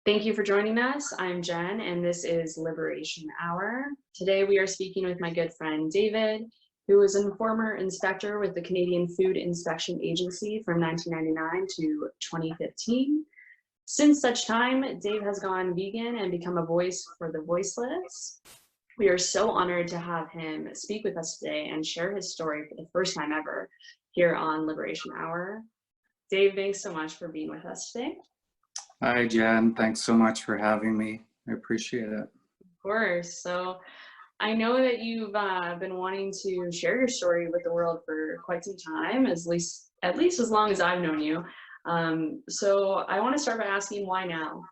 Thank you for joining us. I'm Jen, and this is Liberation Hour. Today we are speaking with my good friend David, who is a former inspector with the Canadian Food Inspection Agency from 1999 to 2015. Since such time, Dave has gone vegan and become a voice for the voiceless. We are so honored to have him speak with us today and share his story for the first time ever here on Liberation Hour. Dave, thanks so much for being with us today. Hi, Jen. Thanks so much for having me. I appreciate it. Of course. So I know that you've been wanting to share your story with the world for quite some time, at least as long as I've known you. So I want to start by asking, why now?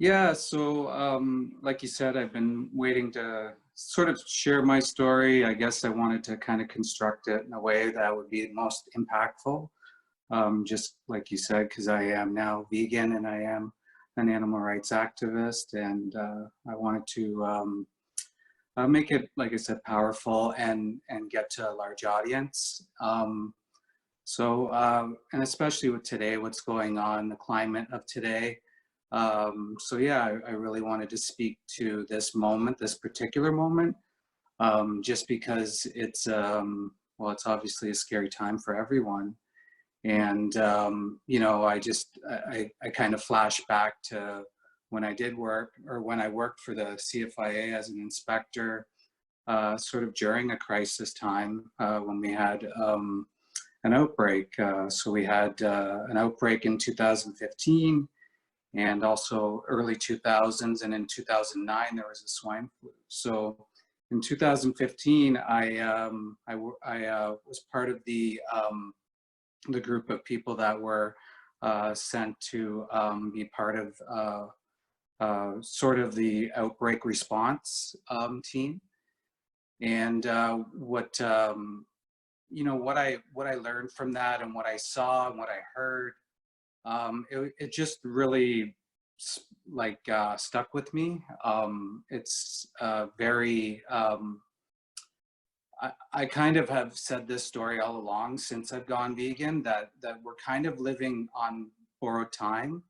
Yeah, so like you said, I've been waiting to sort of share my story. I guess I wanted to kind of construct it in a way that would be most impactful. Just like you said, because I am now vegan and I am an animal rights activist, and I wanted to make it, like I said, powerful and get to a large audience. And especially with today, what's going on, the climate of today. So yeah, I really wanted to speak to this moment, this particular moment, just because it's, well, it's obviously a scary time for everyone. And, you know, I kind of flash back to when I did work, or when I worked for the CFIA as an inspector, sort of during a crisis time, when we had an outbreak. So we had an outbreak in 2015 and also early 2000s, and in 2009 there was a swine flu. So in 2015, I was part of the group of people that were sent to be part of sort of the outbreak response team. And you know, what I learned from that, and what I saw and what I heard, it just really like stuck with me. It's very I kind of have said this story all along since I've gone vegan, that we're kind of living on borrowed time.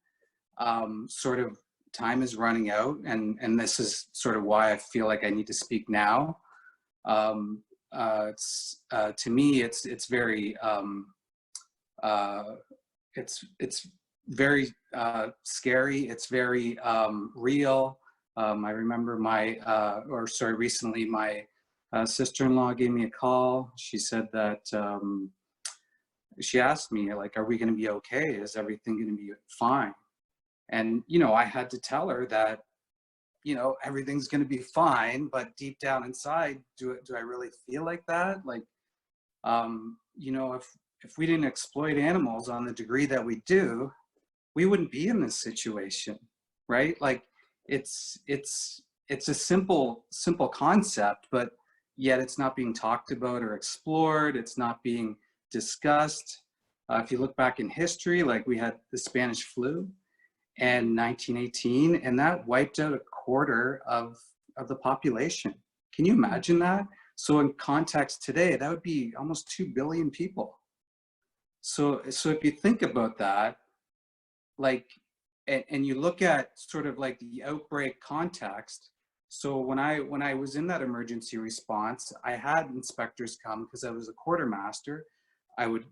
Sort of time is running out, and this is sort of why I feel like I need to speak now. To me, it's very very scary. It's very real. I remember recently my sister-in-law gave me a call. She said that she asked me, like, are we going to be okay? Is everything going to be fine? And, you know, I had to tell her that, you know, everything's going to be fine, but deep down inside, do I really feel like that? Like, you know, if we didn't exploit animals on the degree that we do, we wouldn't be in this situation, right? Like, it's a simple concept, but yet it's not being talked about or explored. It's not being discussed. If you look back in history, like we had the Spanish flu in 1918, and that wiped out a quarter of the population. Can you imagine that? So in context today, that would be almost 2 billion people. So if you think about that, like, and you look at sort of like the outbreak context. So when I was in that emergency response, I had inspectors come because I was a quartermaster. I would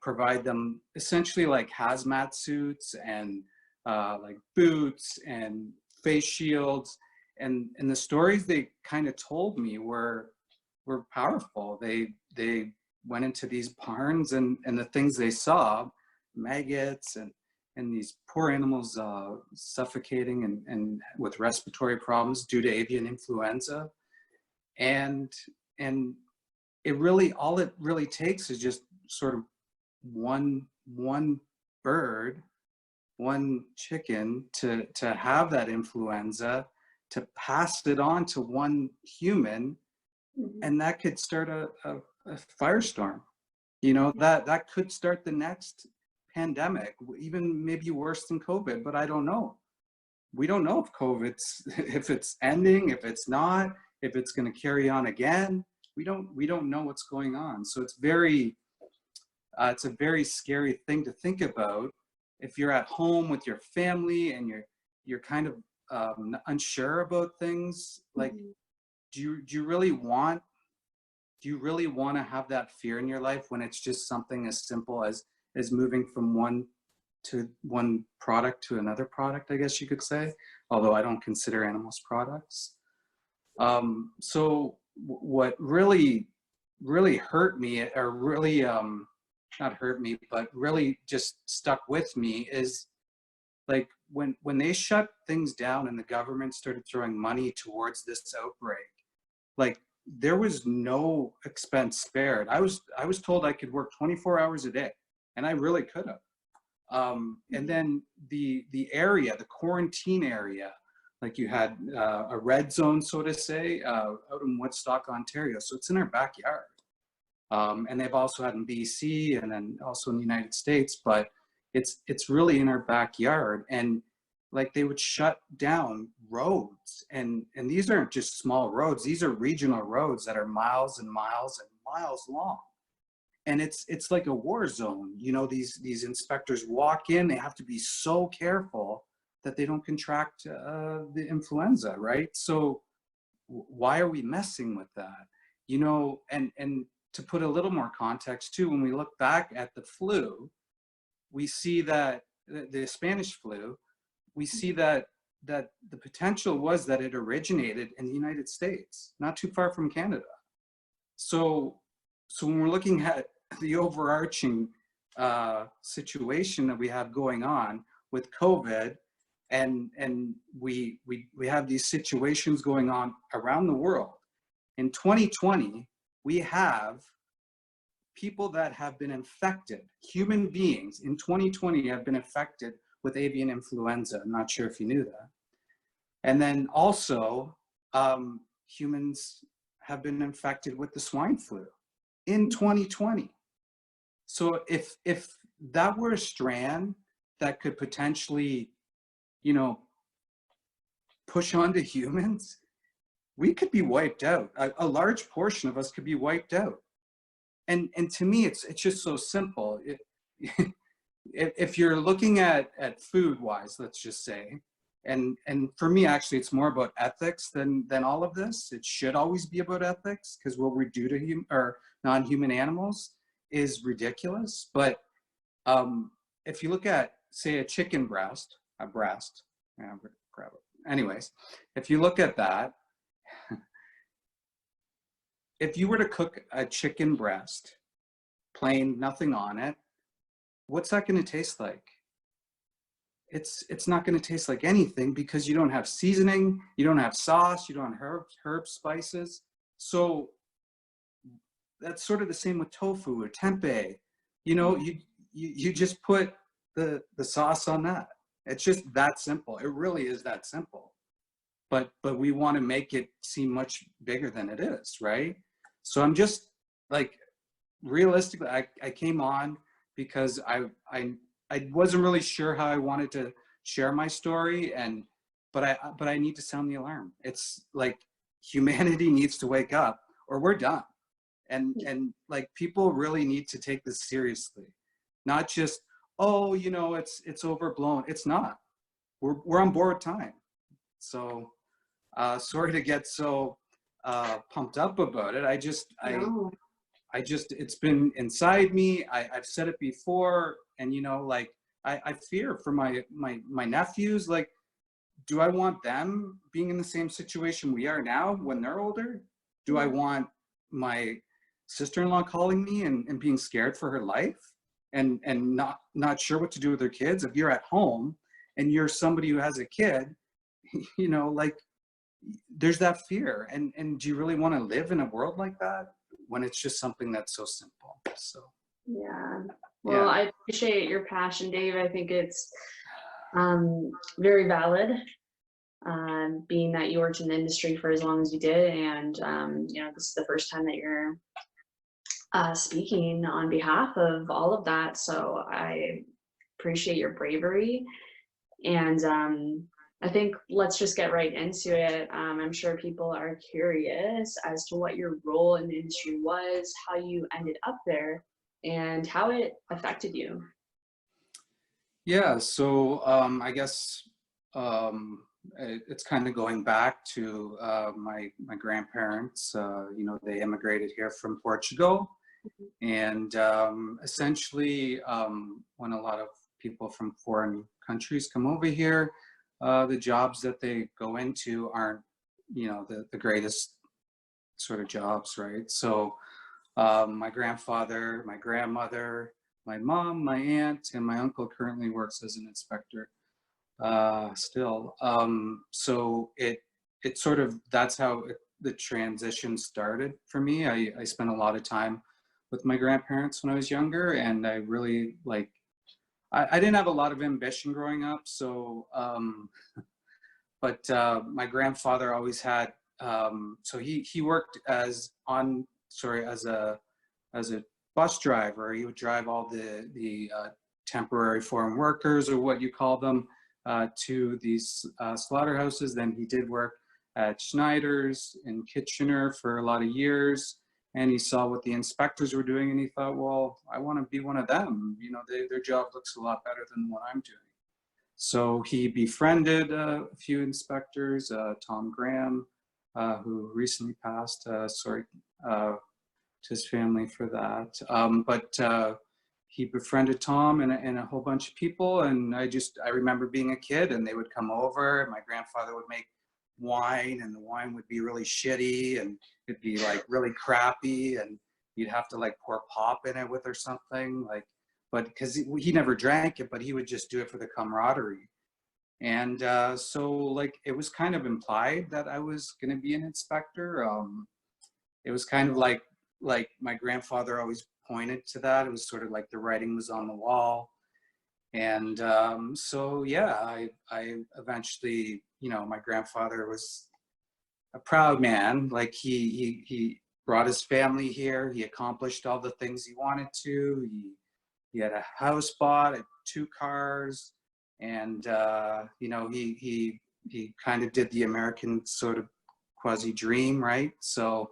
provide them essentially like hazmat suits and like boots and face shields, and the stories they kind of told me were powerful. They went into these barns, and the things they saw, maggots and these poor animals suffocating and with respiratory problems due to avian influenza. And all it really takes is just sort of one bird, one chicken to have that influenza, to pass it on to one human, and that could start a firestorm. You know, that could start the next pandemic, even maybe worse than COVID, but I don't know. We don't know if it's ending, if it's not, if it's going to carry on again. We don't know what's going on. So it's a very scary thing to think about. if you're at home with your family and you're kind of unsure about things, like, do you really want to have that fear in your life when it's just something as simple as moving from one product to another product, I guess you could say, although I don't consider animals products. So what really hurt me, or really not hurt me, but really just stuck with me, is like when they shut things down and the government started throwing money towards this outbreak, like there was no expense spared. I was told I could work 24 hours a day, and I really could have. And then the quarantine area, like you had a red zone, so to say, out in Woodstock, Ontario. So it's in our backyard. And they've also had in BC and then also in the United States, but it's really in our backyard. And like they would shut down roads, and these aren't just small roads, these are regional roads that are miles and miles and miles long. And it's like a war zone. You know, these inspectors walk in, they have to be so careful that they don't contract the influenza, right? So why are we messing with that? You know, and to put a little more context too, when we look back at the flu, we see that the Spanish flu, we see that the potential was that it originated in the United States, not too far from Canada. So when we're looking at the overarching situation that we have going on with COVID, and we have these situations going on around the world. In 2020, we have people that have been infected, human beings in 2020 have been infected with avian influenza. I'm not sure if you knew that. And then also humans have been infected with the swine flu in 2020. So if that were a strand that could potentially, you know, push onto humans, we could be wiped out. A large portion of us could be wiped out. And to me, it's just so simple. If you're looking at food wise, let's just say, and for me, actually, it's more about ethics than all of this. It should always be about ethics, because what we do to non-human animals is ridiculous. But if you look at, say, a chicken breast, anyways, if you look at that, if you were to cook a chicken breast, plain, nothing on it, what's that going to taste like? It's not going to taste like anything, because you don't have seasoning, you don't have sauce, you don't have herbs, spices. So that's sort of the same with tofu or tempeh. You know, you just put the sauce on that. It's just that simple. It really is that simple. But we want to make it seem much bigger than it is, right? So I'm just like, realistically, I came on because I wasn't really sure how I wanted to share my story, but I need to sound the alarm. It's like humanity needs to wake up, or we're done. And like, people really need to take this seriously, not just, oh, you know, it's overblown. It's not. We're on borrowed time. So sorry to get so pumped up about it. It's been inside me. I've said it before, and you know, like I fear for my nephews. Like, do I want them being in the same situation we are now when they're older? Do I want my sister-in-law calling me and being scared for her life and not sure what to do with her kids? If you're at home and you're somebody who has a kid, you know, like, there's that fear. And do you really want to live in a world like that when it's just something that's so simple? So yeah. Well, yeah. I appreciate your passion, Dave. I think it's very valid, being that you worked in the industry for as long as you did, and you know, this is the first time that you're speaking on behalf of all of that. So I appreciate your bravery, and I think let's just get right into it. I'm sure people are curious as to what your role in the industry was, how you ended up there, and how it affected you. Yeah, so I guess it's kind of going back to my grandparents. They immigrated here from Portugal, and essentially, when a lot of people from foreign countries come over here, the jobs that they go into aren't, the greatest sort of jobs, right? So my grandfather, my grandmother, my mom, my aunt, and my uncle currently works as an inspector still. So it sort of, that's how the transition started for me. I spent a lot of time with my grandparents when I was younger, and I really like, I didn't have a lot of ambition growing up. So, but my grandfather always had, so he worked as a bus driver. He would drive all the temporary foreign workers, or what you call them, to these slaughterhouses. Then he did work at Schneider's in Kitchener for a lot of years, and he saw what the inspectors were doing, and he thought, well, I want to be one of them. Their job looks a lot better than what I'm doing. So he befriended a few inspectors, Tom Graham, who recently passed. Sorry to his family for that. But he befriended Tom and a whole bunch of people. And I remember being a kid, and they would come over, and my grandfather would make wine, and the wine would be really shitty, and it'd be like really crappy, and you'd have to like pour pop in it with or something, like, but because he never drank it, but he would just do it for the camaraderie. And so like it was kind of implied that I was going to be an inspector. It was kind of like my grandfather always pointed to that. It was sort of like the writing was on the wall. And so yeah, I eventually, my grandfather was a proud man. Like he brought his family here. He accomplished all the things he wanted to. He had a house bought, had 2 cars, and he kind of did the American sort of quasi dream, right? So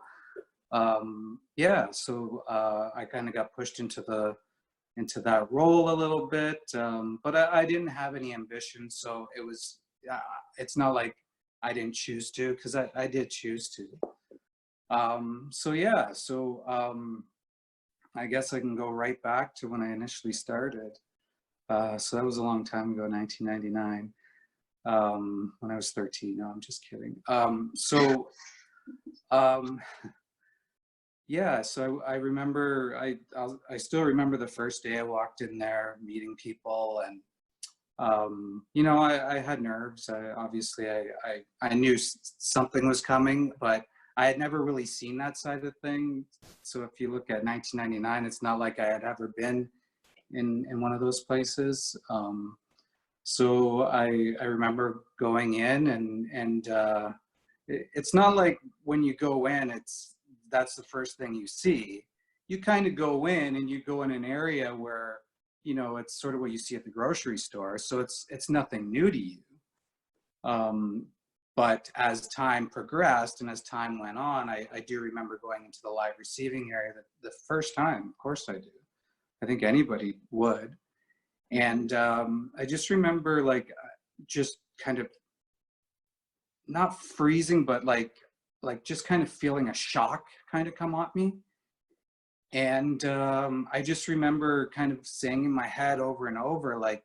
yeah, so I kind of got pushed into that role a little bit, but I didn't have any ambition, so it's not like I didn't choose to, because I did choose to. So yeah, so I guess I can go right back to when I initially started. So that was a long time ago, 1999, when I was 13. No, I'm just kidding. Yeah, so I remember, I still remember the first day I walked in there, meeting people, and I had nerves. I knew something was coming, but I had never really seen that side of things. So if you look at 1999, it's not like I had ever been in one of those places. So I remember going in, and it's not like when you go in, that's the first thing you see. You kind of go in, and you go in an area where, it's sort of what you see at the grocery store. So it's nothing new to you. But as time progressed and as time went on, I do remember going into the live receiving area the first time. Of course I do. I think anybody would. And I just remember like just kind of not freezing, but like just kind of feeling a shock kind of come at me. And I just remember kind of saying in my head over and over, like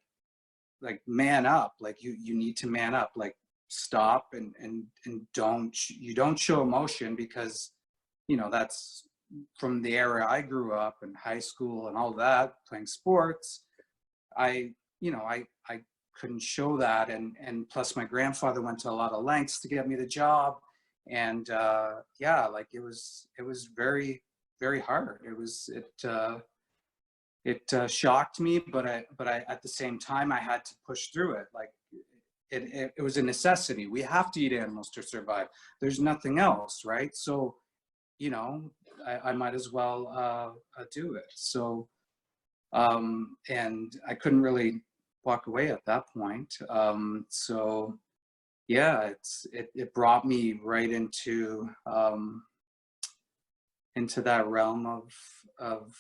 man up, like you need to man up, like stop and don't show emotion, because that's from the era I grew up in high school and all that, playing sports. I couldn't show that, and plus my grandfather went to a lot of lengths to get me the job, and yeah, like it was very, very hard. It shocked me, but I at the same time I had to push through it. Like it was a necessity. We have to eat animals to survive. There's nothing else, right? So I might as well do it. So and I couldn't really walk away at that point. So yeah, it brought me right into that realm of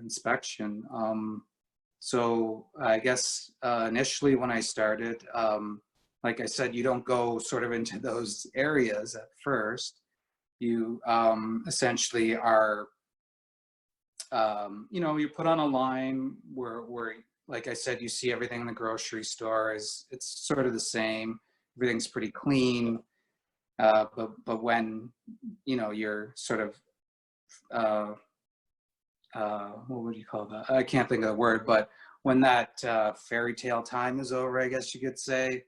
inspection. So I guess initially when I started, like I said, you don't go sort of into those areas at first. You essentially are, you know, you put on a line where, like I said, you see everything in the grocery store is, it's sort of the same. Everything's pretty clean. But when, you know, you're sort of, what would you call that? I can't think of the word, but when that fairy tale time is over, I guess you could say,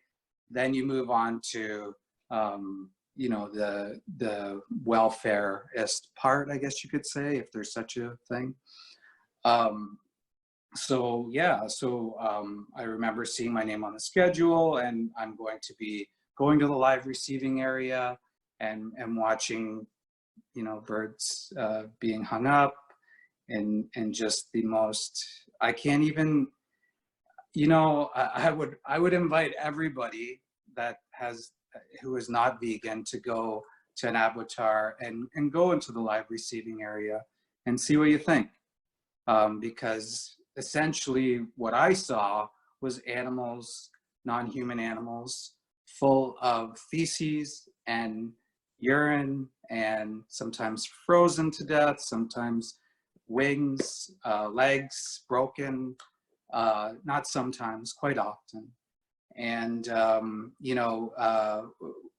then you move on to, you know, the welfareist part, I guess you could say, if there's such a thing. So yeah, so I remember seeing my name on the schedule, and I'm going to be going to the live receiving area and watching, you know, birds being hung up, and just the most, I can't even, you know, I would invite everybody that has, who is not vegan, to go to an abattoir and go into the live receiving area and see what you think. Because essentially what I saw was animals, non-human animals, full of feces and urine, and sometimes frozen to death, sometimes wings, legs broken, not sometimes, quite often. And, you know,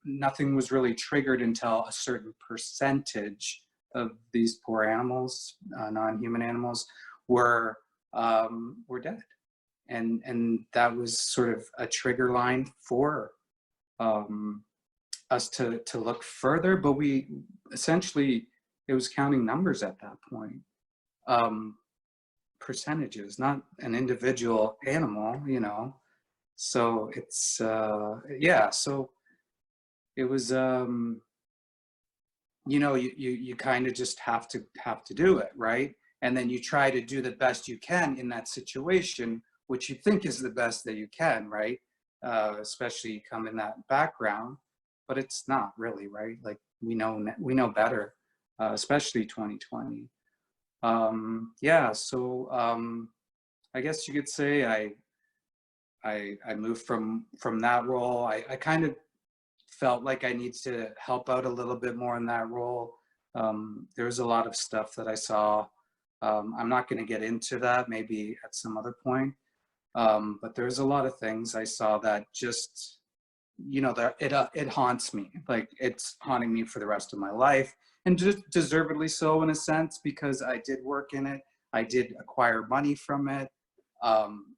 nothing was really triggered until a certain percentage of these poor animals, non-human animals, were dead. And that was sort of a trigger line for us to look further, but we essentially, it was counting numbers at that point. Percentages, not an individual animal, you know. So it's, yeah, so it was, you know, you kind of just have to do it, right? And then you try to do the best you can in that situation, which you think is the best that you can, right? Especially you come in that background, but it's not really, right? Like we know better, especially 2020. Yeah, so I guess you could say I moved from that role. I kind of felt like I need to help out a little bit more in that role. There was a lot of stuff that I saw. I'm not going to get into that, maybe at some other point. But there's a lot of things I saw that just, you know, that it haunts me. Like it's haunting me for the rest of my life, and just deservedly so in a sense, because I did work in it. I did acquire money from it.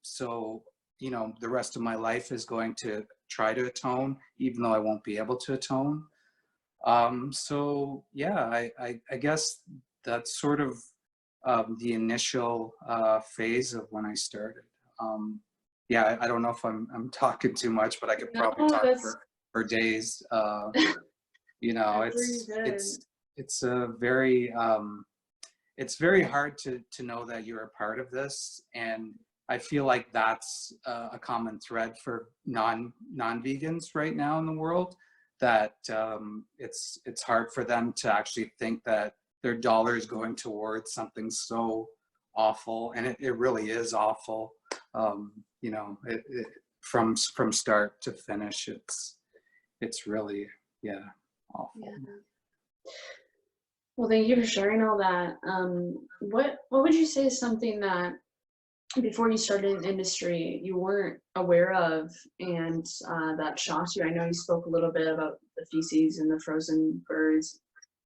So, you know, the rest of my life is going to try to atone, even though I won't be able to atone. So yeah, I guess that's sort of the initial phase of when I started. Yeah, I don't know if I'm talking too much, but I could probably No, talk that's for days. You know, that's really good. it's a very it's very hard to know that you're a part of this, and I feel like that's a common thread for non-vegans right now in the world, that it's hard for them to actually think that their dollar is going towards something so awful, and it really is awful. You know, from start to finish, it's really, yeah, awful. Yeah. Well, thank you for sharing all that. What would you say is something that before you started in the industry you weren't aware of, and that shocked you? I know you spoke a little bit about the feces and the frozen birds.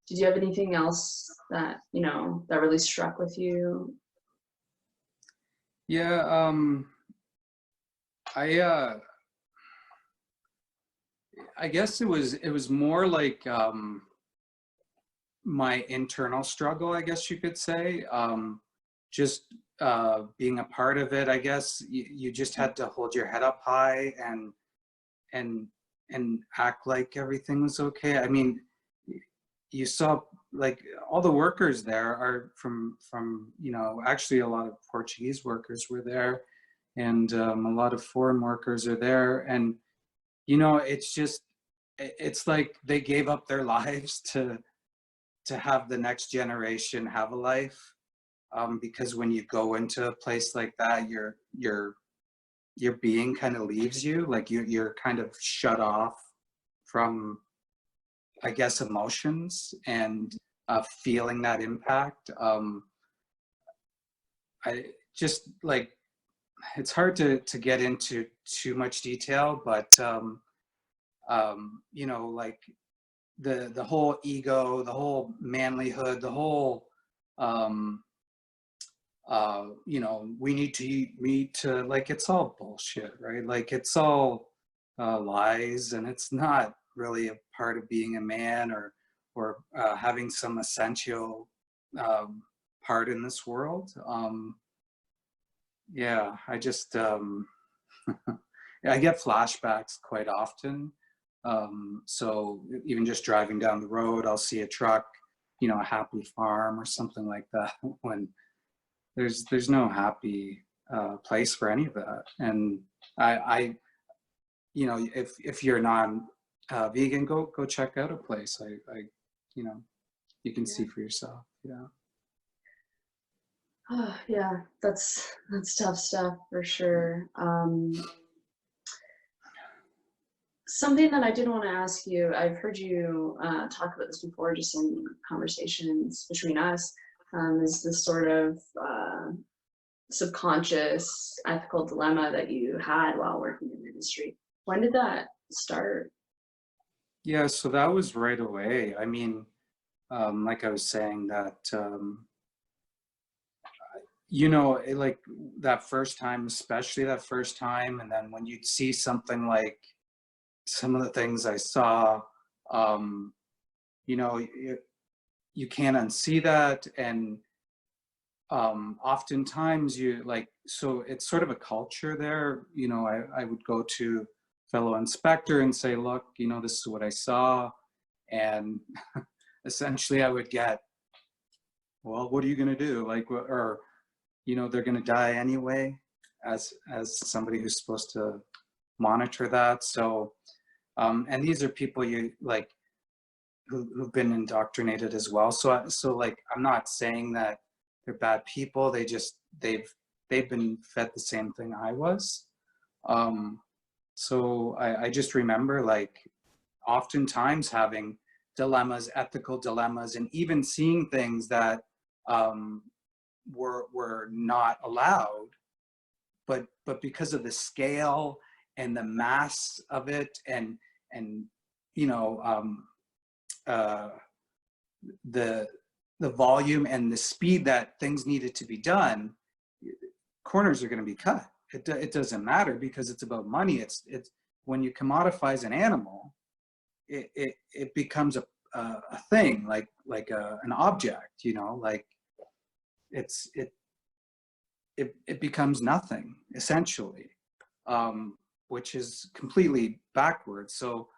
Did you have anything else that, you know, that really struck with you? Yeah, I guess it was more like my internal struggle, I guess you could say. Just being a part of it, I guess you just had to hold your head up high and act like everything was okay. I mean, you saw, like, all the workers there are from, you know, actually a lot of Portuguese workers were there, and a lot of foreign workers are there, and you know, it's just, it's like they gave up their lives to have the next generation have a life. because when you go into a place like that, your being kind of leaves you, like you're kind of shut off from, I guess, emotions and feeling that impact. I just like, it's hard to get into too much detail, but you know, like the whole ego, the whole manlyhood, the whole you know, we need to eat meat, like it's all bullshit, right? Like it's all lies, and it's not really a part of being a man, or having some essential part in this world. Yeah, I just I get flashbacks quite often. So even just driving down the road, I'll see a truck, you know, a happy farm or something like that, when there's no happy place for any of that. And I you know, if you're non vegan, go check out a place. I you know, you can see for yourself. Yeah. Oh, yeah, that's tough stuff for sure. Something that I did want to ask you, I've heard you talk about this before, just in conversations between us, is this sort of subconscious ethical dilemma that you had while working in the industry. When did that start? Yeah, so that was right away. I mean, like I was saying, that you know, like that first time, especially that first time, and then when you'd see something like some of the things I saw, you know, you can't unsee that. And oftentimes you like, so it's sort of a culture there. You know, I would go to fellow inspector and say, look, you know, this is what I saw. And essentially I would get, well, what are you going to do? Like, or, you know, they're going to die anyway, as somebody who's supposed to monitor that. So, and these are people you like, who've been indoctrinated as well. So like, I'm not saying that they're bad people. They just, they've been fed the same thing I was. So I just remember, like, oftentimes having dilemmas, ethical dilemmas, and even seeing things that were not allowed, but because of the scale and the mass of it, and you know, the volume and the speed that things needed to be done, corners are going to be cut. It doesn't matter, because it's about money. It's when you commodify an animal, it becomes a thing, like an object, you know, like it becomes nothing, essentially, which is completely backwards. So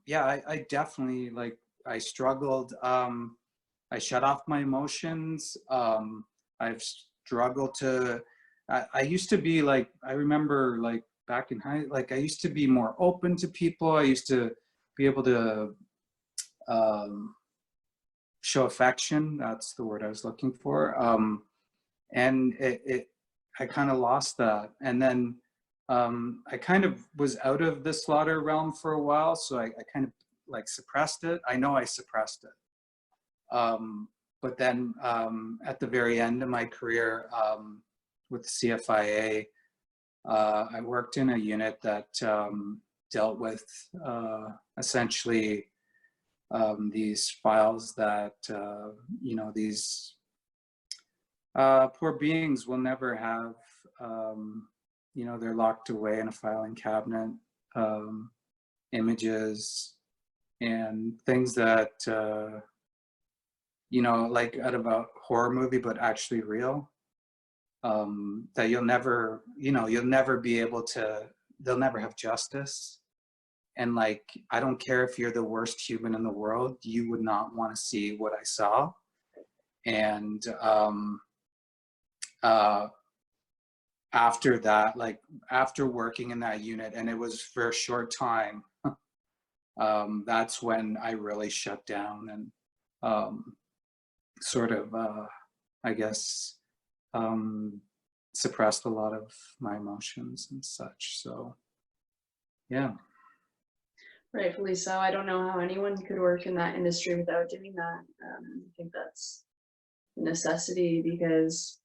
yeah, I definitely, like, I struggled. I shut off my emotions. I've struggled to, I used to be like, I remember, like, back in high, like, I used to be more open to people. I used to be able to show affection. That's the word I was looking for. And I kind of lost that. And then I kind of was out of the slaughter realm for a while. So I kind of like suppressed it. I know I suppressed it. But then at the very end of my career with CFIA, I worked in a unit that dealt with essentially these files that, you know, these poor beings will never have. You know, they're locked away in a filing cabinet, images and things that, you know, like out of a horror movie, but actually real, that you'll never, you know, you'll never be able to, they'll never have justice. And like, I don't care if you're the worst human in the world, you would not want to see what I saw. And after that, like after working in that unit, and it was for a short time, that's when I really shut down and sort of I guess, suppressed a lot of my emotions and such. So, yeah. Rightfully so. I don't know how anyone could work in that industry without doing that. I think that's a necessity because,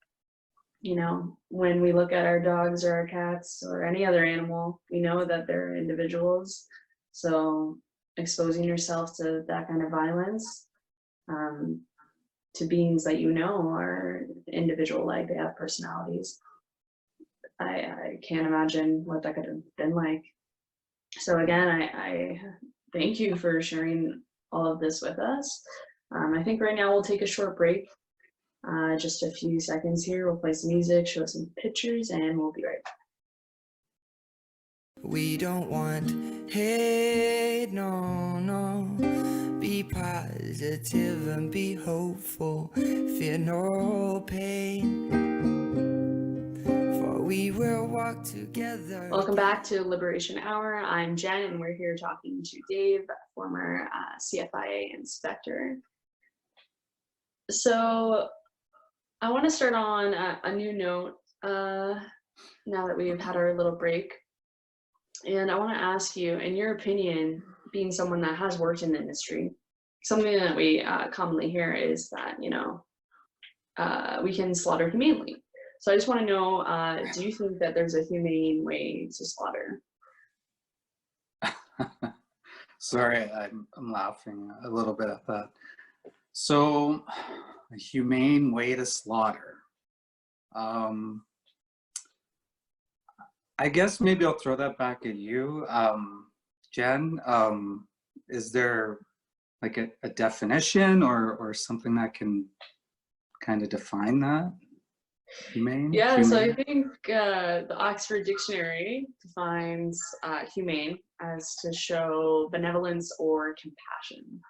you know, when we look at our dogs or our cats or any other animal, we know that they're individuals. So exposing yourself to that kind of violence, to beings that you know are individual, like they have personalities. I can't imagine what that could have been like. So again, I thank you for sharing all of this with us. I think right now we'll take a short break, just a few seconds here. We'll play some music, show some pictures, and we'll be right back. We don't want hate, no, no. Be positive and be hopeful. Fear no pain, for we will walk together. Welcome back to Liberation Hour. I'm Jen, and we're here talking to Dave, former CFIA inspector. So I want to start on a new note now that we've had our little break. And I want to ask you, in your opinion, being someone that has worked in the industry, something that we commonly hear is that, you know, we can slaughter humanely. So I just want to know, do you think that there's a humane way to slaughter? Sorry, I'm laughing a little bit at that. So, a humane way to slaughter. I guess maybe I'll throw that back at you, Jen. Is there like a definition or something that can kind of define that? Humane? Yeah, so I Humane? think the Oxford Dictionary defines humane as to show benevolence or compassion.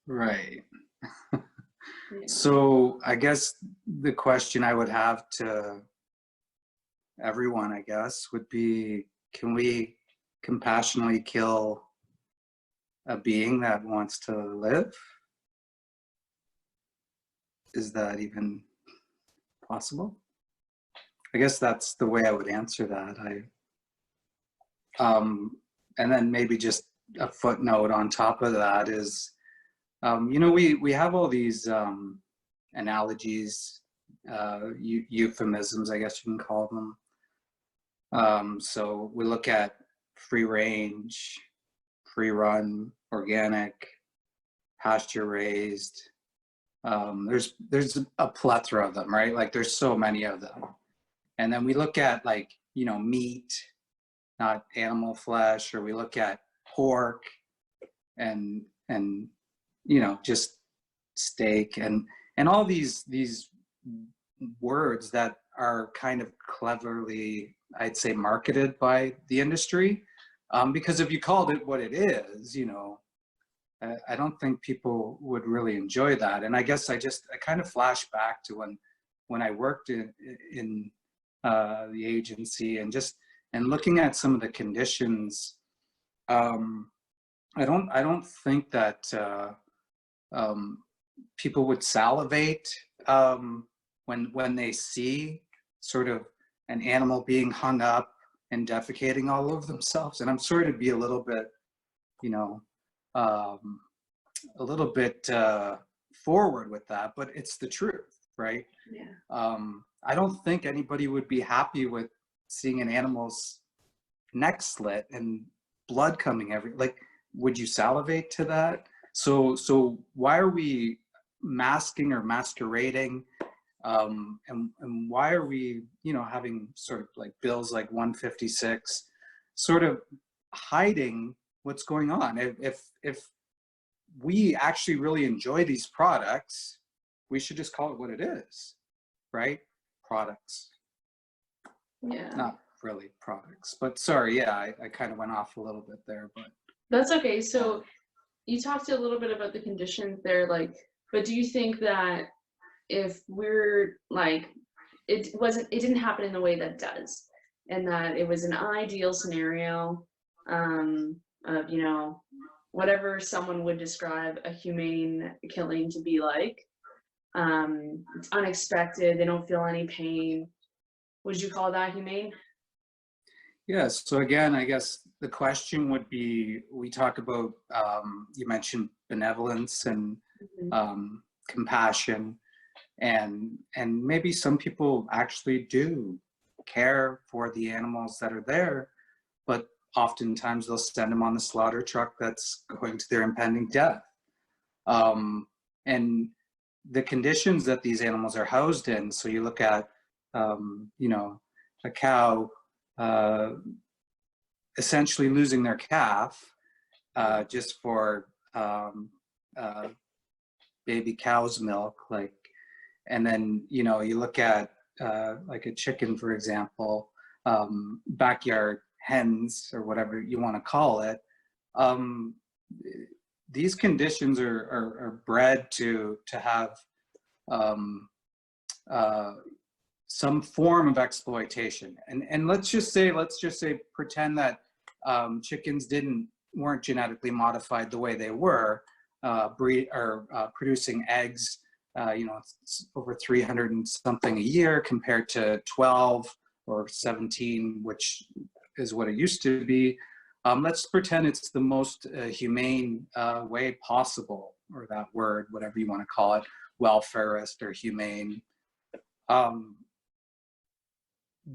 Right. Yeah. So I guess the question I would have to everyone, I guess, would be, can we compassionately kill a being that wants to live? Is that even possible? I guess that's the way I would answer that. And then maybe just a footnote on top of that is, you know, we have all these analogies, euphemisms, I guess you can call them. So we look at free range, free run, organic, pasture raised. There's a plethora of them, right? Like there's so many of them. And then we look at, like, you know, meat, not animal flesh, or we look at pork and you know, just steak and all these words that are kind of cleverly, I'd say, marketed by the industry. Because if you called it what it is, you know, I don't think people would really enjoy that. And I guess I kind of flash back to when I worked in the agency and looking at some of the conditions. I don't think that people would salivate when they see sort of an animal being hung up and defecating all over themselves. And I'm sorry to be a little bit, you know, a little bit forward with that, but it's the truth, right? Yeah. I don't think anybody would be happy with seeing an animal's neck slit and blood coming like, would you salivate to that? So why are we masking or masquerading? And why are we, you know, having sort of like bills like 156, sort of hiding what's going on? If we actually really enjoy these products, we should just call it what it is, right? Products. Yeah. Not really products, but sorry, yeah, I kind of went off a little bit there, but. That's okay. So you talked a little bit about the conditions there, like, but do you think that if we're like, it didn't happen in the way that does, and that it was an ideal scenario of, you know, whatever someone would describe a humane killing to be like, It's unexpected. They don't feel any pain. Would you call that humane? Yes. So again, I guess the question would be, we talk about, you mentioned benevolence and compassion, and maybe some people actually do care for the animals that are there, but oftentimes they'll send them on the slaughter truck that's going to their impending death. And the conditions that these animals are housed in, so you look at, you know, a cow essentially losing their calf just for baby cow's milk, like, and then, you know, you look at like a chicken, for example, backyard hens or whatever you want to call it. These conditions are bred to have some form of exploitation. And let's just say, pretend that chickens weren't genetically modified the way they were, producing eggs, you know, it's over 300 and something a year compared to 12 or 17, which is what it used to be. Let's pretend it's the most humane way possible, or that word, whatever you want to call it, welfarist or humane.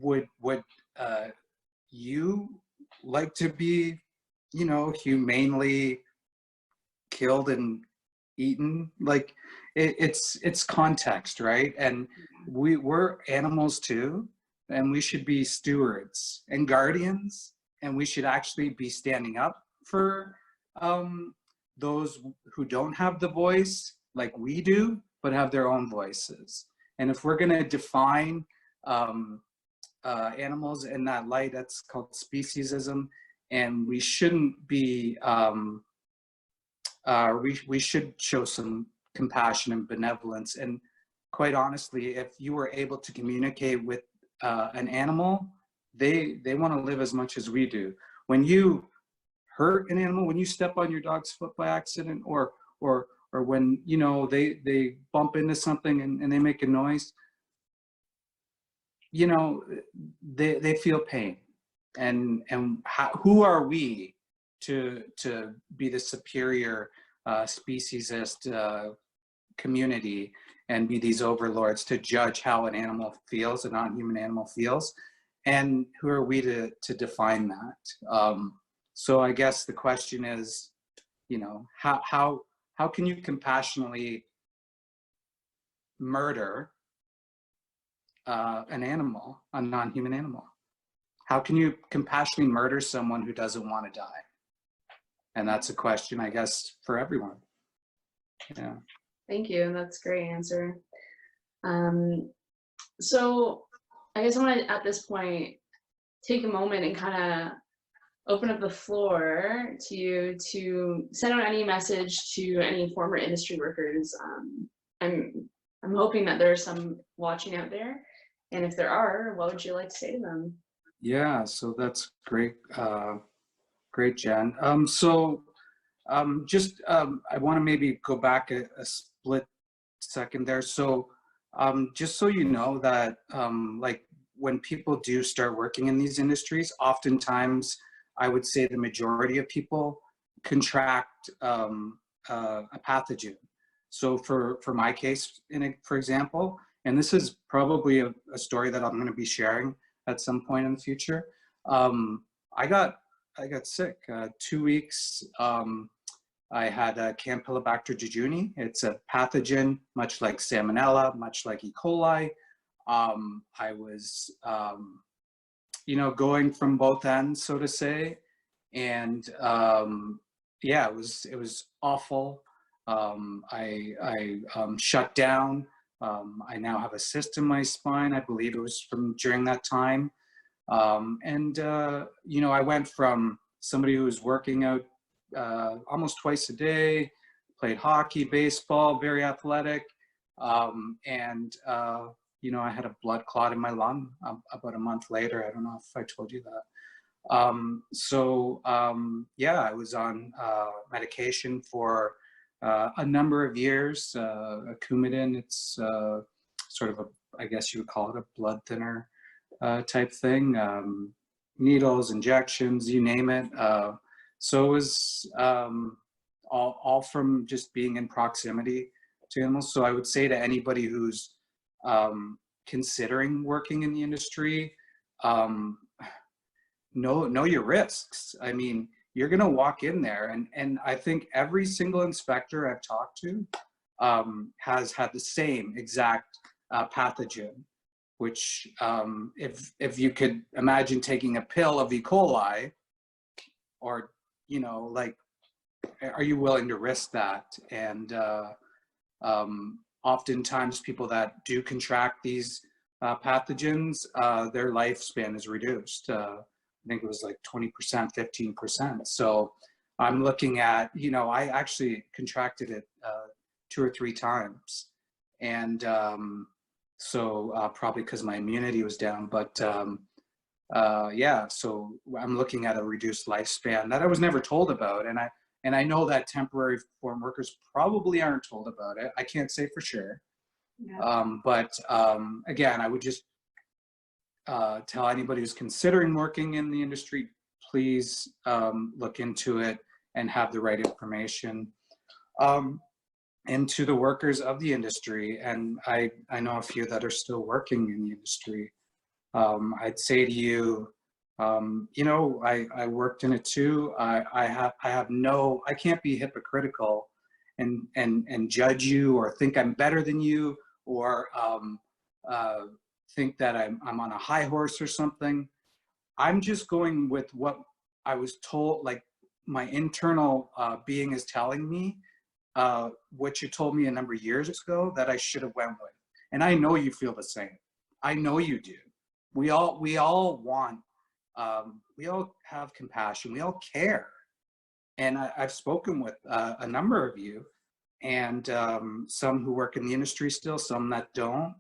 Would you like to be, you know, humanely killed and eaten? Like, it's context, right? And we're animals too, and we should be stewards and guardians, and we should actually be standing up for those who don't have the voice like we do, but have their own voices. And if we're going to define animals in that light, that's called speciesism, and we shouldn't be we should show some compassion and benevolence. And quite honestly, if you were able to communicate with an animal, they want to live as much as we do. When you hurt an animal, when you step on your dog's foot by accident, or when, you know, they bump into something and they make a noise, you know, they feel pain. And who are we to be the superior speciesist community and be these overlords to judge how an animal feels, a non-human animal feels? And who are we to define that? So I guess the question is, you know, how can you compassionately murder an animal, a non-human animal? How can you compassionately murder someone who doesn't want to die? And that's a question, I guess, for everyone. Yeah. Thank you. That's a great answer. So I guess I want to, at this point, take a moment and kind of open up the floor to you to send out any message to any former industry workers. I'm hoping that there are some watching out there, and if there are, what would you like to say to them? Yeah, so that's great, great, Jen. I want to maybe go back a split second there. So just so you know that like when people do start working in these industries, oftentimes I would say the majority of people contract a pathogen. So for my case, for example, and this is probably a story that I'm going to be sharing at some point in the future. I got sick 2 weeks. I had Campylobacter jejuni. It's a pathogen, much like Salmonella, much like E. coli. I was, you know, going from both ends, so to say, and yeah, it was awful. I shut down. I now have a cyst in my spine. I believe it was from during that time. You know, I went from somebody who was working out almost twice a day, played hockey, baseball, very athletic. You know, I had a blood clot in my lung about a month later. I don't know if I told you that. Yeah, I was on medication for a number of years. Coumadin, it's sort of a, I guess you would call it a blood thinner type thing. Needles, injections, you name it. So it was all from just being in proximity to animals. So I would say to anybody who's considering working in the industry, know your risks. I mean, you're gonna walk in there, and I think every single inspector I've talked to has had the same exact pathogen, which if you could imagine taking a pill of E. coli, or, you know, like, are you willing to risk that? And oftentimes people that do contract these pathogens, their lifespan is reduced. I think it was like 20%, 15%. So I'm looking at, you know, I actually contracted it 2 or 3 times. And so probably because my immunity was down, but yeah, so I'm looking at a reduced lifespan that I was never told about. And I know that temporary foreign workers probably aren't told about it. I can't say for sure. Yeah. But again, I would just tell anybody who's considering working in the industry, please look into it and have the right information. And to the workers of the industry, and I know a few that are still working in the industry, I'd say to you, you know, I worked in it too. I can't be hypocritical and judge you or think I'm better than you, or think that I'm on a high horse or something. I'm just going with what I was told, like my internal being is telling me, what you told me a number of years ago that I should have went with. And I know you feel the same. I know you do. We all want, we all have compassion. We all care. And I've spoken with a number of you, and some who work in the industry still, some that don't.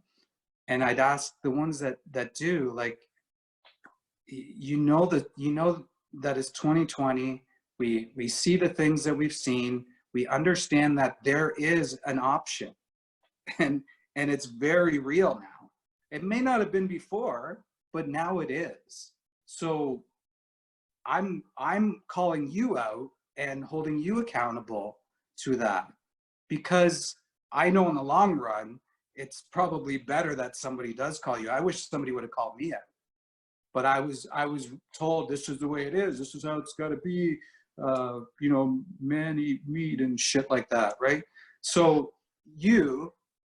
And I'd ask the ones that do, like, you know that it's 2020. We see the things that we've seen. We understand that there is an option, and it's very real now. It may not have been before, but now it is. So I'm calling you out and holding you accountable to that, because I know in the long run, it's probably better that somebody does call you. I wish somebody would have called me out, but I was told this is the way it is. This is how it's got to be. You know, men eat meat and shit like that, right? So you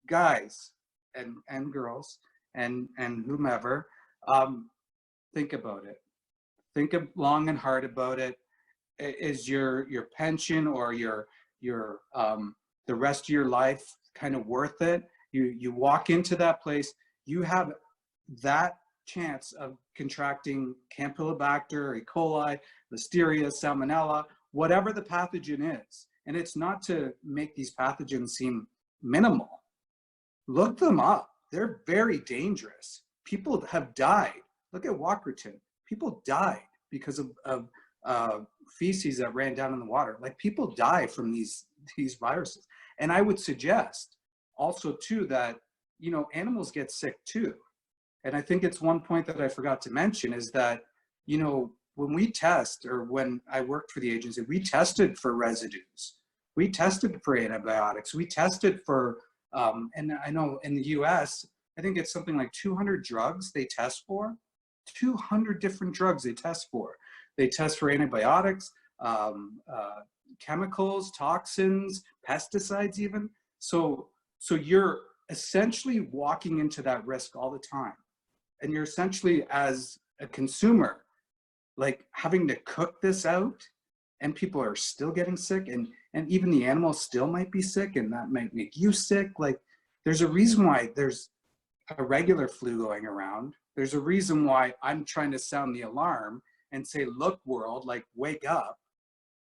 guys and girls and whomever, think about it. Think long and hard about it. Is your pension or your the rest of your life kind of worth it? You walk into that place, you have that chance of contracting Campylobacter, E. coli, Listeria, Salmonella, whatever the pathogen is. And it's not to make these pathogens seem minimal. Look them up. They're very dangerous. People have died. Look at Walkerton. People died because of feces that ran down in the water. Like, people die from these viruses. And I would suggest also too that, you know, animals get sick too. And I think it's one point that I forgot to mention is that, you know, when we test, or when I worked for the agency, we tested for residues. We tested for antibiotics. We tested for, and I know in the US, I think it's something like 200 drugs they test for. 200 different drugs they test for. They test for antibiotics, chemicals, toxins, pesticides even. So you're essentially walking into that risk all the time. And you're essentially, as a consumer, like, having to cook this out, and people are still getting sick, and even the animals still might be sick, and that might make you sick. Like, there's a reason why there's a regular flu going around. There's a reason why I'm trying to sound the alarm and say, look, world, like, wake up.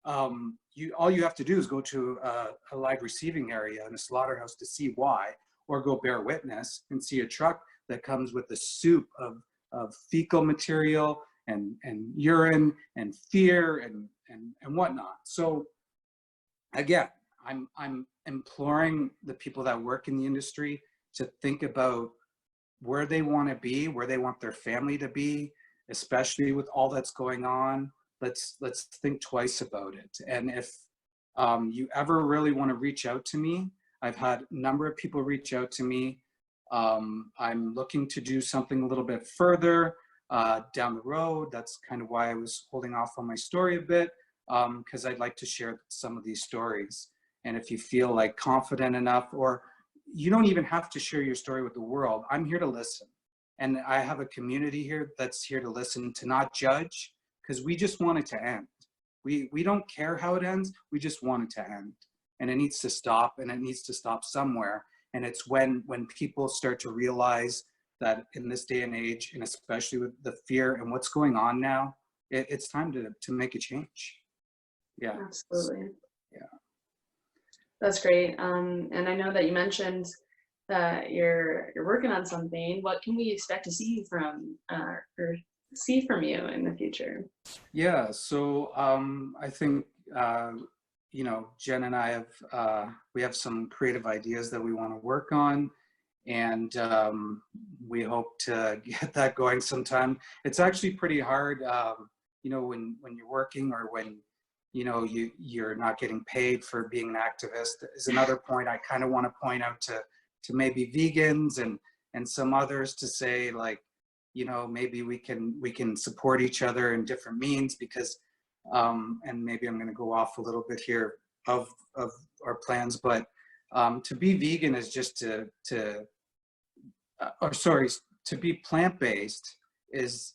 All you have to do is go to a live receiving area in a slaughterhouse to see why, or go bear witness and see a truck that comes with a soup of fecal material and urine and fear and whatnot. So again, I'm imploring the people that work in the industry to think about where they want to be, where they want their family to be, especially with all that's going on. Let's think twice about it. And if you ever really want to reach out to me, I've had a number of people reach out to me. I'm looking to do something a little bit further down the road. That's kind of why I was holding off on my story a bit, because I'd like to share some of these stories. And if you feel like confident enough, or you don't even have to share your story with the world, I'm here to listen. And I have a community here that's here to listen, to not judge, because we just want it to end. We don't care how it ends, we just want it to end. And it needs to stop, and it needs to stop somewhere. And it's when people start to realize that in this day and age, and especially with the fear and what's going on now, it's time to make a change. Yeah. Absolutely. Yeah. That's great. And I know that you mentioned that you're working on something. What can we expect to see from or see from you in the future? Yeah. So I think you know, Jen and I have we have some creative ideas that we want to work on, and we hope to get that going sometime. It's actually pretty hard, you know, when you're working, or when you know you're not getting paid for being an activist. Is another point I kind of want to point out to maybe vegans and some others, to say, like, you know, maybe we can support each other in different means, because and maybe I'm going to go off a little bit here of our plans, but to be vegan is just to be plant-based is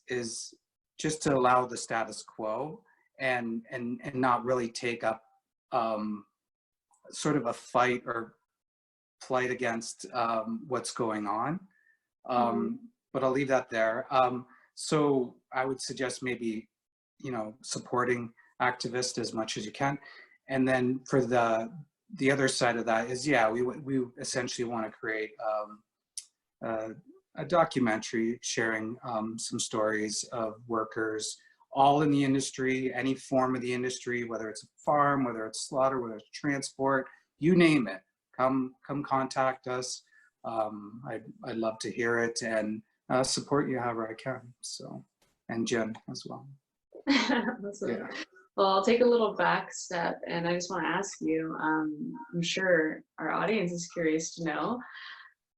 just to allow the status quo and not really take up sort of a fight or plight against what's going on. But I'll leave that there. So I would suggest maybe, you know, supporting activists as much as you can. And then for the other side of that is, yeah, we essentially want to create a documentary sharing some stories of workers all in the industry, any form of the industry, whether it's a farm, whether it's slaughter, whether it's transport, you name it. Come contact us. I'd love to hear it, and support you however I can. So, and Jen as well. Awesome. Yeah. Well, I'll take a little back step, and I just want to ask you, I'm sure our audience is curious to know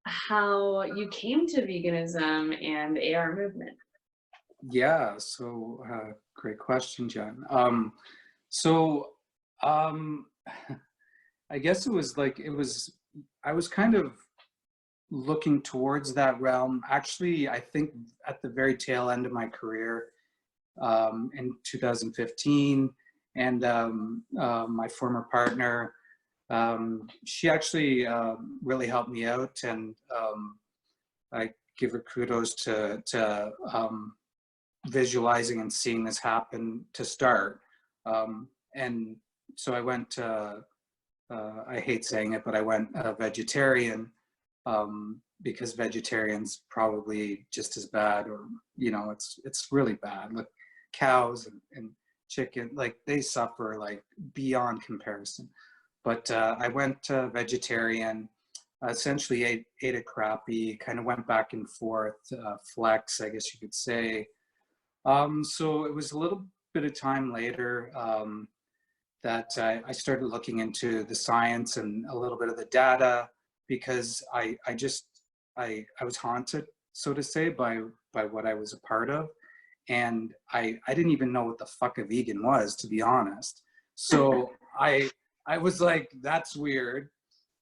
how you came to veganism and the AR movement. Yeah, so great question, Jen. I guess it was like, I was kind of looking towards that realm. Actually, I think at the very tail end of my career, in 2015, and my former partner, she actually really helped me out, and I give her kudos to visualizing and seeing this happen to start. And so I went to, I hate saying it, but I went vegetarian, because vegetarian's probably just as bad, or, you know, it's really bad. Like cows and chicken, like they suffer like beyond comparison. But I went vegetarian, essentially ate a crappie, kind of went back and forth, flex, I guess you could say. So it was a little bit of time later that I started looking into the science and a little bit of the data, because I was haunted, so to say, by what I was a part of. And I didn't even know what the fuck a vegan was, to be honest. So I was like, that's weird.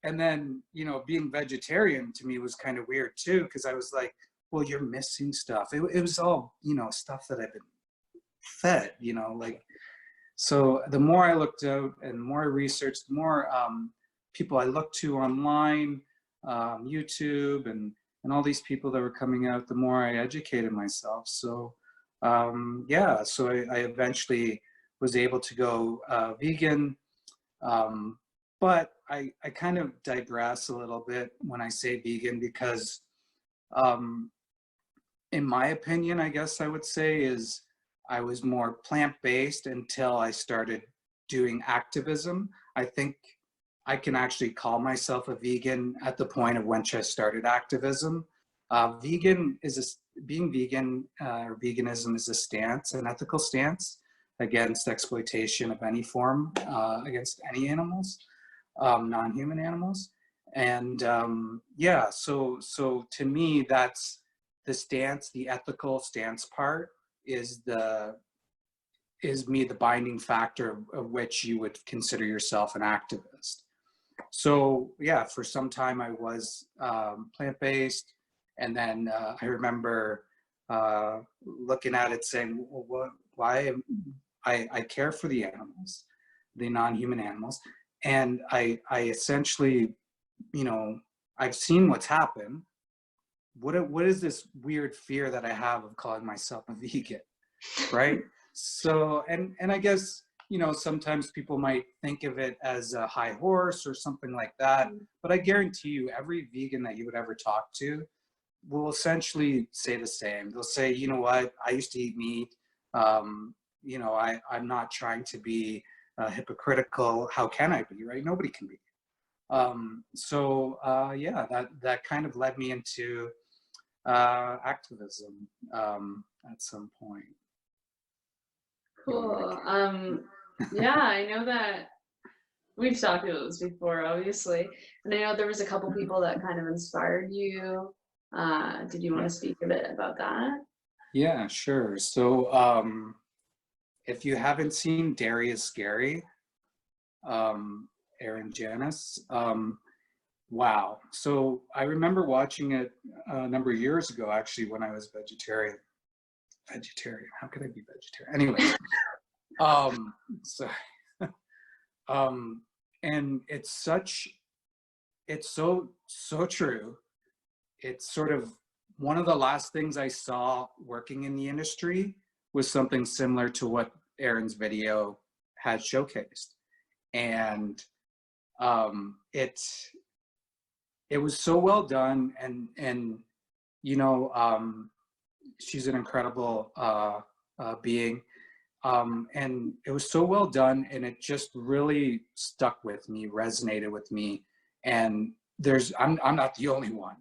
And then, you know, being vegetarian to me was kind of weird too, because I was like, well, you're missing stuff. It was all, you know, stuff that I've been fed, you know, like. So the more I looked out and the more I researched, the more people I looked to online, YouTube, and all these people that were coming out, the more I educated myself. So yeah, so I eventually was able to go vegan. But I kind of digress a little bit when I say vegan, because in my opinion, I guess I would say, is I was more plant-based until I started doing activism. I think I can actually call myself a vegan at the point of when I started activism. Being vegan or veganism is a stance, an ethical stance against exploitation of any form, against any animals, non-human animals. And yeah, so to me, that's the stance, the ethical stance part is the binding factor of which you would consider yourself an activist. So yeah, for some time I was plant-based, and then I remember looking at it saying, well, why I care for the animals, the non-human animals, and I essentially, I've seen what's happened. What is this weird fear that I have of calling myself a vegan, right? So, and I guess, sometimes people might think of it as a high horse or something like that, but I guarantee you every vegan that you would ever talk to will essentially say the same. They'll say, you know what, I used to eat meat. I'm not trying to be hypocritical. How can I be, right? Nobody can be. Yeah, that kind of led me into activism at some point. Cool. Yeah, I know that we've talked about this before, obviously, and I know there was a couple people that kind of inspired you. Did you want to speak a bit about that? Yeah, sure. So if you haven't seen Dairy is Scary, Aaron Janis, wow. So I remember watching it a number of years ago, actually, when I was vegetarian. How could I be vegetarian? Anyway, so, and it's so true. It's sort of one of the last things I saw working in the industry was something similar to what Aaron's video had showcased. And it was so well done, and she's an incredible being, and it was so well done, and it just really stuck with me, resonated with me. And I'm not the only one.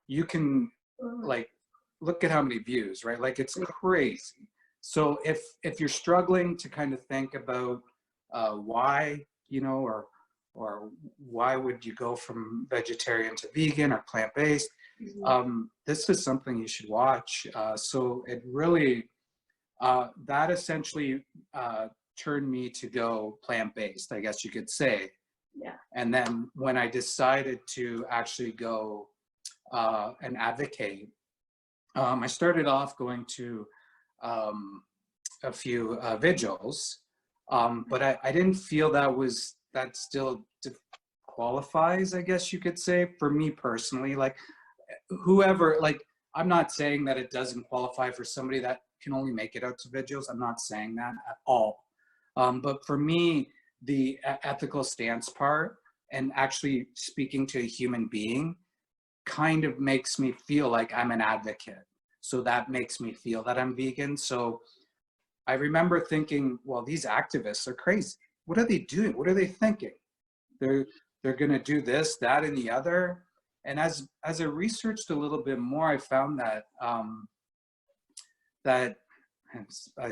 You can look at how many views, right? Like, it's crazy. So if you're struggling to kind of think about why, or why would you go from vegetarian to vegan or plant-based, this is something you should watch. So it really, that essentially turned me to go plant-based, I guess you could say. Yeah. And then when I decided to actually go and advocate, I started off going to a few vigils, but I didn't feel that still qualifies, I guess you could say, for me personally. Like, whoever, like, I'm not saying that it doesn't qualify for somebody that can only make it out to vigils. I'm not saying that at all. But for me, the ethical stance part and actually speaking to a human being kind of makes me feel like I'm an advocate. So that makes me feel that I'm vegan. So I remember thinking, well, these activists are crazy. What are they doing? What are they thinking? They're going to do this, that, and the other. And as I researched a little bit more, I found that I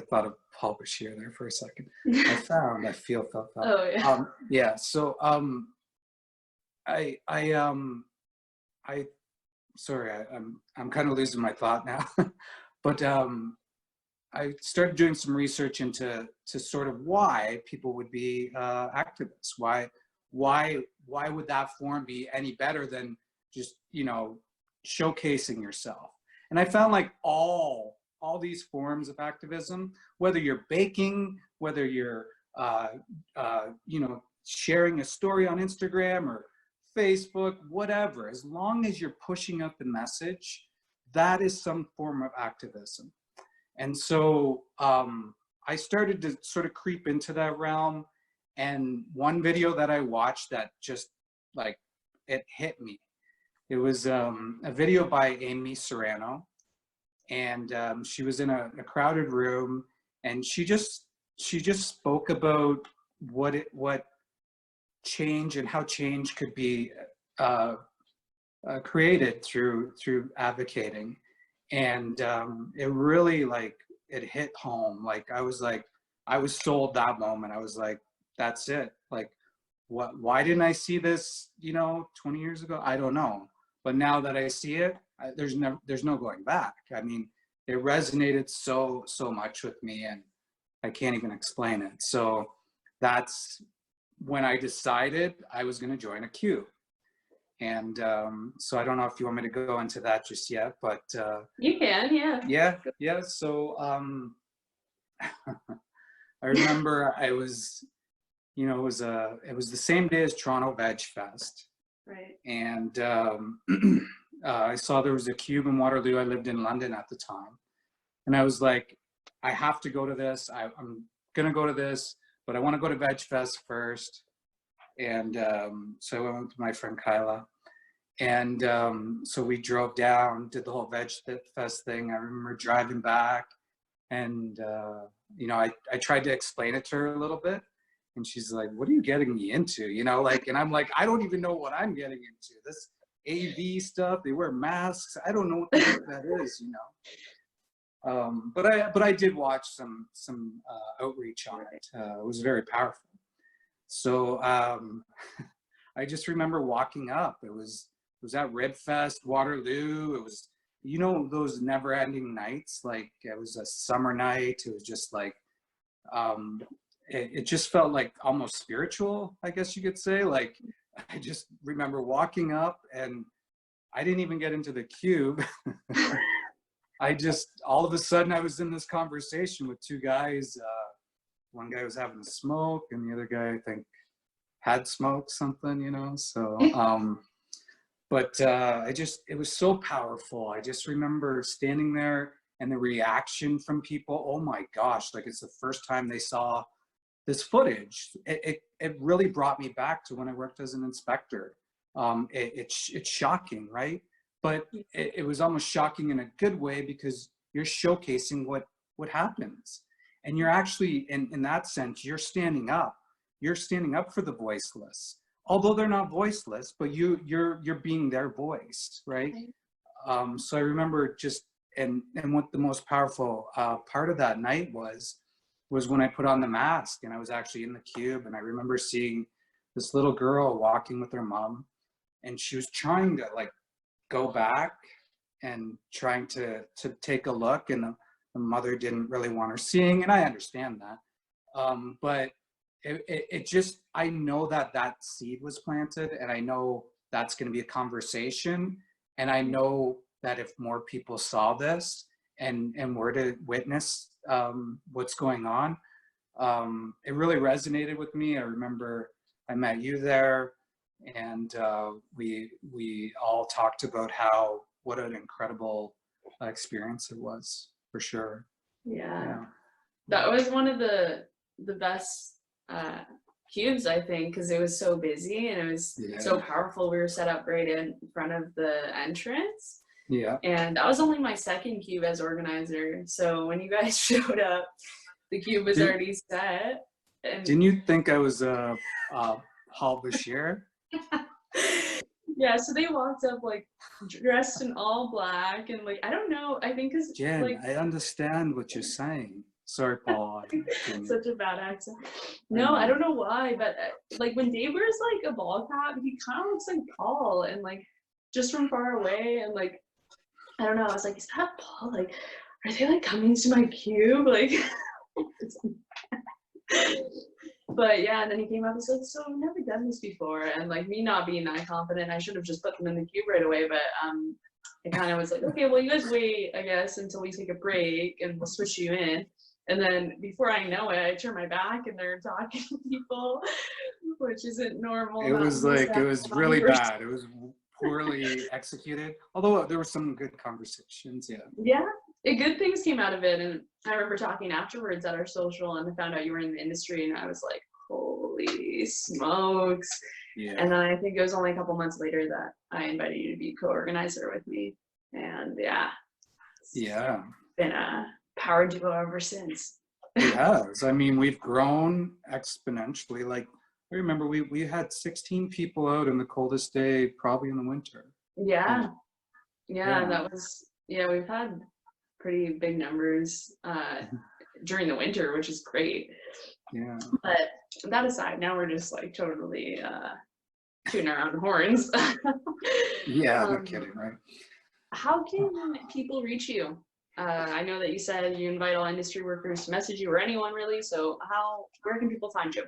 thought of Paul Bashir there for a second. I felt. Oh yeah. Yeah. So sorry, I'm kind of losing my thought now, but I started doing some research into sort of why people would be activists. Why would that form be any better than just, showcasing yourself? And I found like all these forms of activism, whether you're baking, whether you're sharing a story on Instagram or Facebook, whatever, as long as you're pushing out the message, that is some form of activism. And so I started to sort of creep into that realm. And one video that I watched that just like, it hit me. It was a video by Amy Serrano. And she was in a crowded room, and she just spoke about what change and how change could be created through advocating. And it really, like, it hit home. Like, I was sold that moment. I was like, that's it. Like, why didn't I see this, 20 years ago? I don't know. But now that I see it, there's no going back. I mean, it resonated so much with me, and I can't even explain it. So that's when I decided I was going to join a Q. And so I don't know if you want me to go into that just yet, but you can, yeah. Yeah. So I remember I was, it was the same day as Toronto Veg Fest. Right. And I saw there was a Cube in Waterloo. I lived in London at the time. And I was like, I have to go to this. I'm going to go to this, but I want to go to Veg Fest first. And so I went with my friend Kyla. And so we drove down, did the whole Veg Fest thing. I remember driving back, and I tried to explain it to her a little bit. And she's like, what are you getting me into? And I'm like, I don't even know what I'm getting into. This AV stuff, they wear masks. I don't know what the heck that is, But I did watch some outreach on it. It was very powerful. So I just remember walking up. It was at Red Fest, Waterloo. It was, those never ending nights. Like, it was a summer night. It was just like, it just felt like almost spiritual, I guess you could say. Like, I just remember walking up, and I didn't even get into the Cube. All of a sudden I was in this conversation with two guys. One guy was having a smoke, and the other guy, I think, had smoked something, so, but it was so powerful. I just remember standing there, and the reaction from people, oh my gosh, like, it's the first time they saw this footage. It really brought me back to when I worked as an inspector. It's shocking, right? But it was almost shocking in a good way, because you're showcasing what happens. And you're actually, in that sense, you're standing up. You're standing up for the voiceless. Although they're not voiceless, but you're being their voice, right? So I remember and what the most powerful part of that night was when I put on the mask, and I was actually in the Cube, and I remember seeing this little girl walking with her mom, and she was trying to, like, go back and trying to take a look, and the mother didn't really want her seeing, and I understand that. But it just, I know that seed was planted, and I know that's going to be a conversation, and I know that if more people saw this and were to witness what's going on, it really resonated with me. I remember I met you there, and we all talked about what an incredible experience it was, for sure. Yeah. That was one of the best cubes, I think, because it was so busy, and it was so powerful. We were set up right in front of the entrance. Yeah. And that was only my second cube as organizer. So when you guys showed up, the cube was already set. And didn't you think I was Paul Bashir? Yeah, so they walked up, like, dressed in all black, and, like, I don't know, I think because Jen, like, I understand what you're saying. Sorry, Paul. Such a bad accent. No, I don't know why, but like, when Dave wears, like, a ball cap, he kind of looks like Paul, and, like, just from far away, and, like, I don't know, I was like, is that Paul? Like, are they, like, coming to my cube? Like, but yeah, and then he came up and said, so I've never done this before, and, like, me not being that confident, I should have just put them in the cube right away, but I kind of was like, okay, well, you guys wait, I guess, until we take a break, and we'll switch you in. And then before I know it, I turn my back, and they're talking to people, which isn't normal. It was really bad. It was poorly executed, although there were some good conversations. Yeah, good things came out of it. And I remember talking afterwards at our social, and I found out you were in the industry, and I was like, holy smokes. Yeah. And then I think it was only a couple months later that I invited you to be co-organizer with me, and it's been a power duo ever since. It has. I mean, we've grown exponentially. Like, I remember we had 16 people out in the coldest day, probably in the winter. Yeah. Yeah, Yeah. that was, yeah, we've had pretty big numbers during the winter, which is great. Yeah. But that aside, now we're just like totally tooting our own horns. Yeah, no kidding, right? How can people reach you? I know that you said you invite all industry workers to message you, or anyone really. So where can people find you?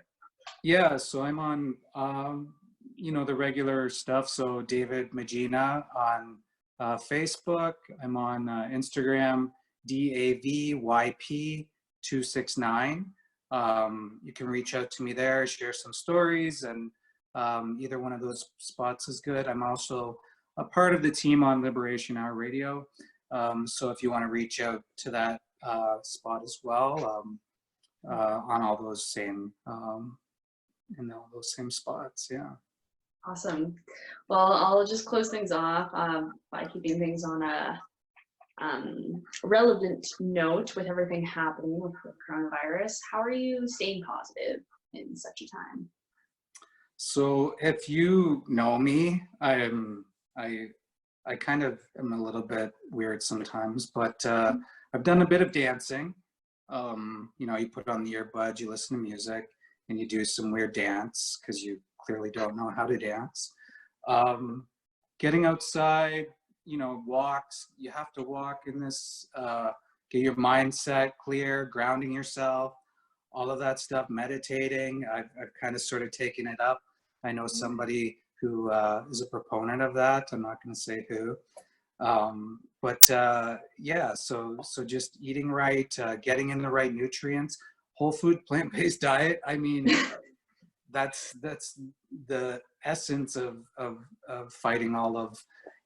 Yeah, so I'm on, the regular stuff. So David Magina on Facebook. I'm on Instagram, DAVYP269. You can reach out to me there, share some stories, and either one of those spots is good. I'm also a part of the team on Liberation Hour Radio. So if you want to reach out to that spot as well, on all those same in all those same spots. Yeah. Awesome. Well, I'll just close things off by keeping things on a relevant note with everything happening with the coronavirus. How are you staying positive in such a time? So if you know me, I kind of am a little bit weird sometimes, but I've done a bit of dancing. You put on the earbuds, you listen to music, and you do some weird dance because you clearly don't know how to dance. Getting outside, walks, you have to walk in this, get your mindset clear, grounding yourself, all of that stuff, meditating. I've kind of sort of taken it up. I know somebody who is a proponent of that. I'm not going to say who. Yeah, so just eating right, getting in the right nutrients, whole food, plant-based diet. I mean, that's the essence of fighting all of,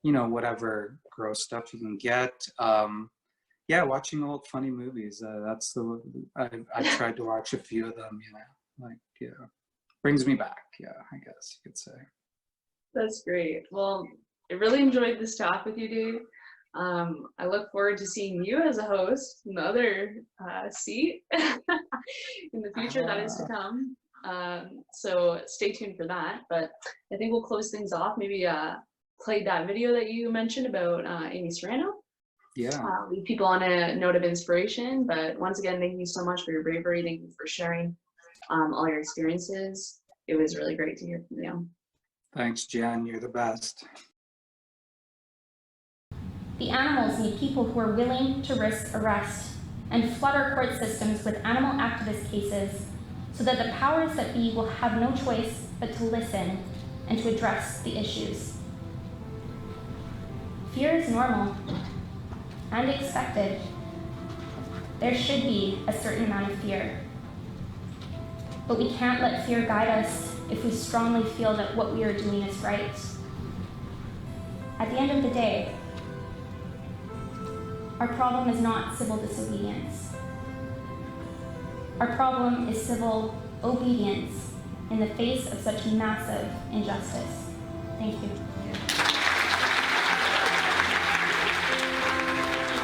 whatever gross stuff you can get. Yeah, watching old funny movies. I've tried to watch a few of them, brings me back. Yeah, I guess you could say. That's great. Well, I really enjoyed this talk with you, Dave. I look forward to seeing you as a host in the other seat in the future that is to come. So stay tuned for that. But I think we'll close things off. Maybe play that video that you mentioned about Amy Serrano. Yeah. Leave people on a note of inspiration. But once again, thank you so much for your bravery. Thank you for sharing all your experiences. It was really great to hear from you. Thanks, Jen. You're the best. The animals need people who are willing to risk arrest and flood our court systems with animal activist cases so that the powers that be will have no choice but to listen and to address the issues. Fear is normal and expected. There should be a certain amount of fear. But we can't let fear guide us if we strongly feel that what we are doing is right. At the end of the day, our problem is not civil disobedience. Our problem is civil obedience in the face of such massive injustice. Thank you.